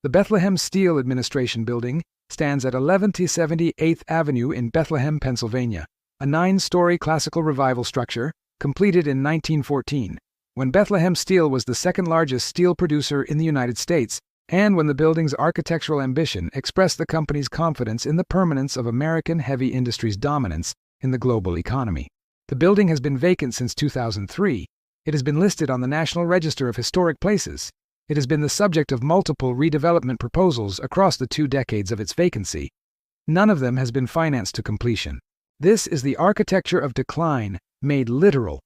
The Bethlehem Steel Administration Building stands at 1170 8th Avenue in Bethlehem, Pennsylvania, a 9-story classical revival structure completed in 1914, when Bethlehem Steel was the second-largest steel producer in the United States, and when the building's architectural ambition expressed the company's confidence in the permanence of American heavy industry's dominance in the global economy. The building has been vacant since 2003. It has been listed on the National Register of Historic Places. It has been the subject of multiple redevelopment proposals across the 2 decades of its vacancy. None of them has been financed to completion. This is the architecture of decline made literal.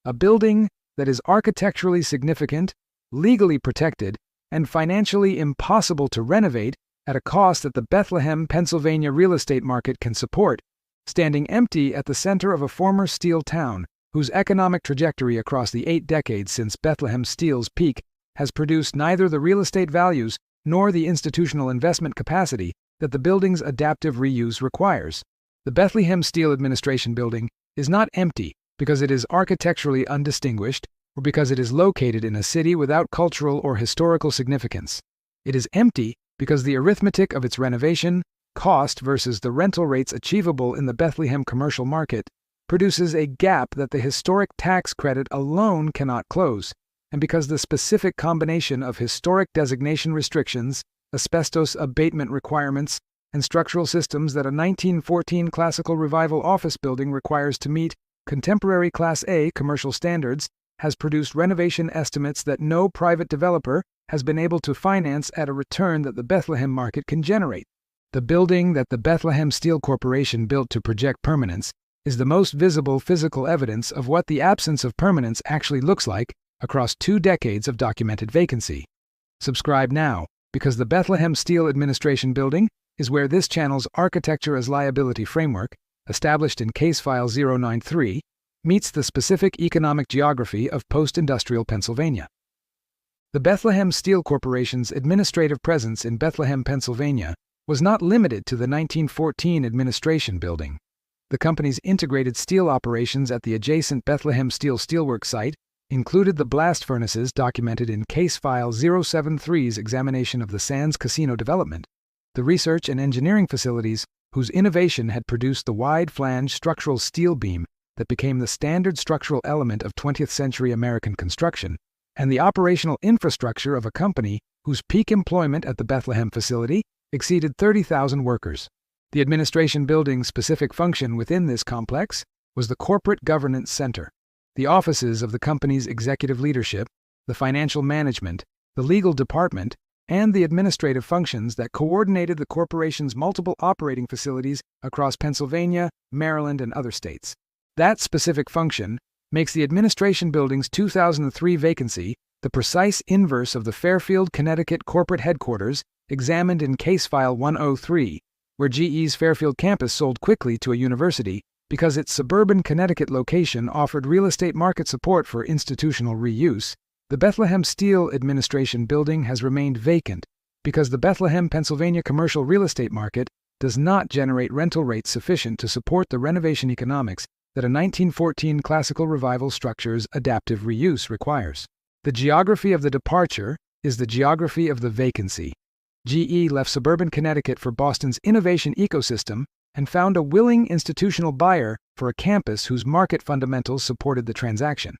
A building that is architecturally significant, legally protected, and financially impossible to renovate at a cost that the Bethlehem, Pennsylvania real estate market can support, standing empty at the center of a former steel town whose economic trajectory across the 8 decades since Bethlehem Steel's peak has produced neither the real estate values nor the institutional investment capacity that the building's adaptive reuse requires. The Bethlehem Steel Administration Building is not empty because it is architecturally undistinguished or because it is located in a city without cultural or historical significance. It is empty because the arithmetic of its renovation, cost versus the rental rates achievable in the Bethlehem commercial market, produces a gap that the historic tax credit alone cannot close, and because the specific combination of historic designation restrictions, asbestos abatement requirements, and structural systems that a 1914 classical revival office building requires to meet contemporary Class A commercial standards has produced renovation estimates that no private developer has been able to finance at a return that the Bethlehem market can generate. The building that the Bethlehem Steel Corporation built to project permanence is the most visible physical evidence of what the absence of permanence actually looks like across 2 decades of documented vacancy. Subscribe now, because the Bethlehem Steel Administration Building is where this channel's architecture-as-liability framework, established in Case File 093, meets the specific economic geography of post-industrial Pennsylvania. The Bethlehem Steel Corporation's administrative presence in Bethlehem, Pennsylvania, was not limited to the 1914 Administration Building. The company's integrated steel operations at the adjacent Bethlehem Steel Steelworks site included the blast furnaces documented in Case File 073's examination of the Sands Casino development, the research and engineering facilities whose innovation had produced the wide-flange structural steel beam that became the standard structural element of 20th-century American construction, and the operational infrastructure of a company whose peak employment at the Bethlehem facility exceeded 30,000 workers. The administration building's specific function within this complex was the Corporate Governance Center. The offices of the company's executive leadership, the financial management, the legal department, and the administrative functions that coordinated the corporation's multiple operating facilities across Pennsylvania, Maryland, and other states. That specific function makes the administration building's 2003 vacancy the precise inverse of the Fairfield, Connecticut corporate headquarters examined in Case File 103, where GE's Fairfield campus sold quickly to a university because its suburban Connecticut location offered real estate market support for institutional reuse. The Bethlehem Steel Administration Building has remained vacant because the Bethlehem, Pennsylvania commercial real estate market does not generate rental rates sufficient to support the renovation economics that a 1914 classical revival structure's adaptive reuse requires. The geography of the departure is the geography of the vacancy. GE left suburban Connecticut for Boston's innovation ecosystem and found a willing institutional buyer for a campus whose market fundamentals supported the transaction.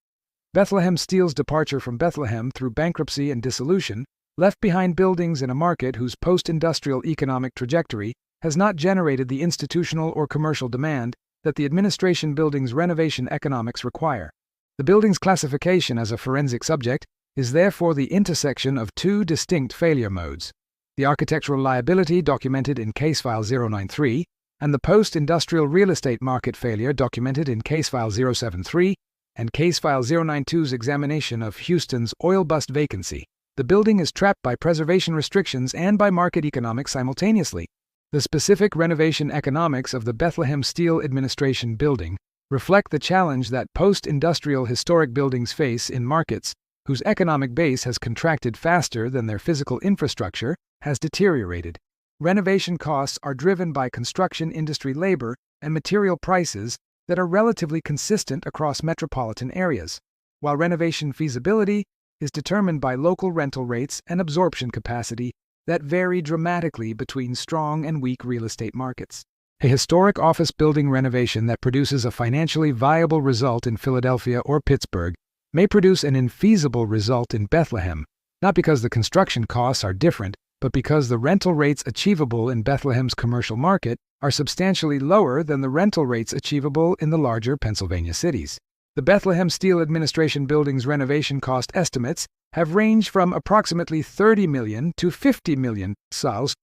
Bethlehem Steel's departure from Bethlehem through bankruptcy and dissolution left behind buildings in a market whose post-industrial economic trajectory has not generated the institutional or commercial demand that the administration building's renovation economics require. The building's classification as a forensic subject is therefore the intersection of 2 distinct failure modes: the architectural liability documented in Case File 093 and the post-industrial real estate market failure documented in Case File 073 and Case File 092's examination of Houston's oil bust vacancy. The building is trapped by preservation restrictions and by market economics simultaneously. The specific renovation economics of the Bethlehem Steel Administration Building reflect the challenge that post-industrial historic buildings face in markets whose economic base has contracted faster than their physical infrastructure has deteriorated. Renovation costs are driven by construction industry labor and material prices that are relatively consistent across metropolitan areas, while renovation feasibility is determined by local rental rates and absorption capacity that vary dramatically between strong and weak real estate markets. A historic office building renovation that produces a financially viable result in Philadelphia or Pittsburgh may produce an infeasible result in Bethlehem, not because the construction costs are different, but because the rental rates achievable in Bethlehem's commercial market are substantially lower than the rental rates achievable in the larger Pennsylvania cities. The Bethlehem Steel Administration Building's renovation cost estimates have ranged from approximately $30 million to $50 million,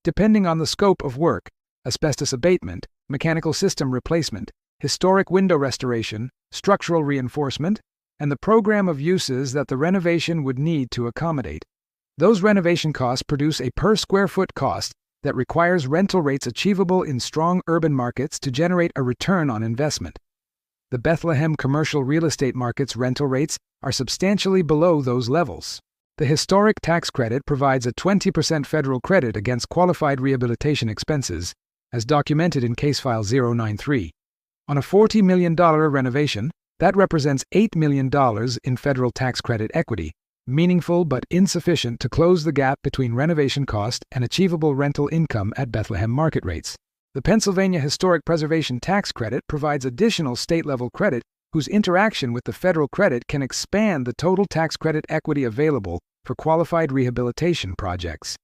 depending on the scope of work: asbestos abatement, mechanical system replacement, historic window restoration, structural reinforcement, and the program of uses that the renovation would need to accommodate. Those renovation costs produce a per square foot cost that requires rental rates achievable in strong urban markets to generate a return on investment. The Bethlehem commercial real estate market's rental rates are substantially below those levels. The historic tax credit provides a 20% federal credit against qualified rehabilitation expenses, as documented in Case File 093. On a $40 million renovation, that represents $8 million in federal tax credit equity, meaningful but insufficient to close the gap between renovation cost and achievable rental income at Bethlehem market rates. The Pennsylvania Historic Preservation Tax Credit provides additional state-level credit whose interaction with the federal credit can expand the total tax credit equity available for qualified rehabilitation projects.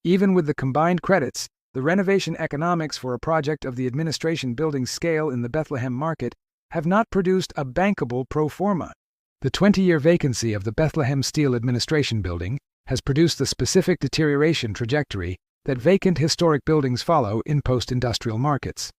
Even with the combined credits, the renovation economics for a project of the administration building scale in the Bethlehem market have not produced a bankable pro forma. The 20-year vacancy of the Bethlehem Steel Administration Building has produced the specific deterioration trajectory that vacant historic buildings follow in post-industrial markets.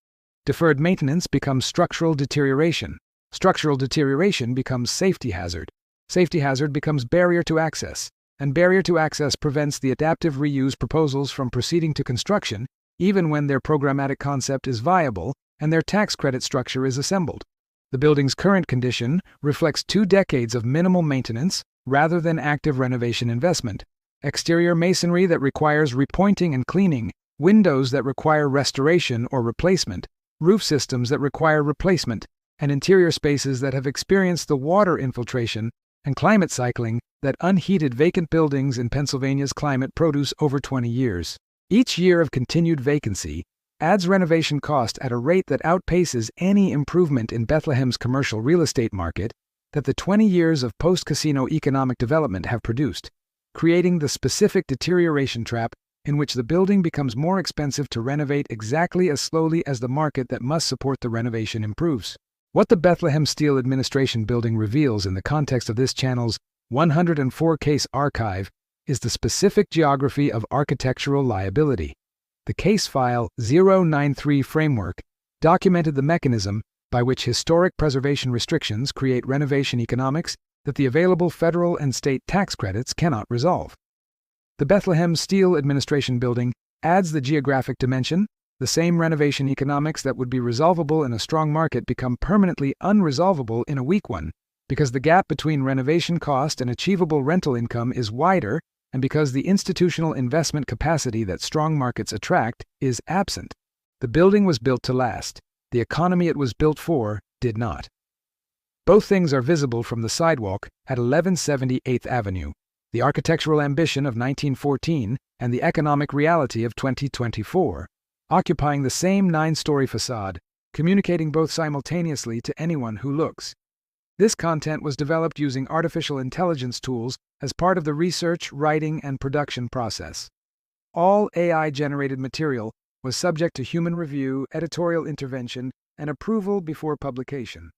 Deferred maintenance becomes structural deterioration. Structural deterioration becomes safety hazard. Safety hazard becomes barrier to access. And barrier to access prevents the adaptive reuse proposals from proceeding to construction, even when their programmatic concept is viable and their tax credit structure is assembled. The building's current condition reflects 2 decades of minimal maintenance rather than active renovation investment. Exterior masonry that requires repointing and cleaning, windows that require restoration or replacement, roof systems that require replacement, and interior spaces that have experienced the water infiltration and climate cycling that unheated vacant buildings in Pennsylvania's climate produce over 20 years. Each year of continued vacancy adds renovation cost at a rate that outpaces any improvement in Bethlehem's commercial real estate market that the 20 years of post-casino economic development have produced, creating the specific deterioration trap in which the building becomes more expensive to renovate exactly as slowly as the market that must support the renovation improves. What the Bethlehem Steel Administration Building reveals in the context of this channel's 104-case archive is the specific geography of architectural liability. The Case File 093 framework documented the mechanism by which historic preservation restrictions create renovation economics that the available federal and state tax credits cannot resolve. The Bethlehem Steel Administration Building adds the geographic dimension. The same renovation economics that would be resolvable in a strong market become permanently unresolvable in a weak one, because the gap between renovation cost and achievable rental income is wider, and because the institutional investment capacity that strong markets attract is absent. The building was built to last. The economy it was built for did not. Both things are visible from the sidewalk at 1170 8th Avenue, the architectural ambition of 1914 and the economic reality of 2024, occupying the same 9-story facade, communicating both simultaneously to anyone who looks. This content was developed using artificial intelligence tools as part of the research, writing, and production process. All AI-generated material was subject to human review, editorial intervention, and approval before publication.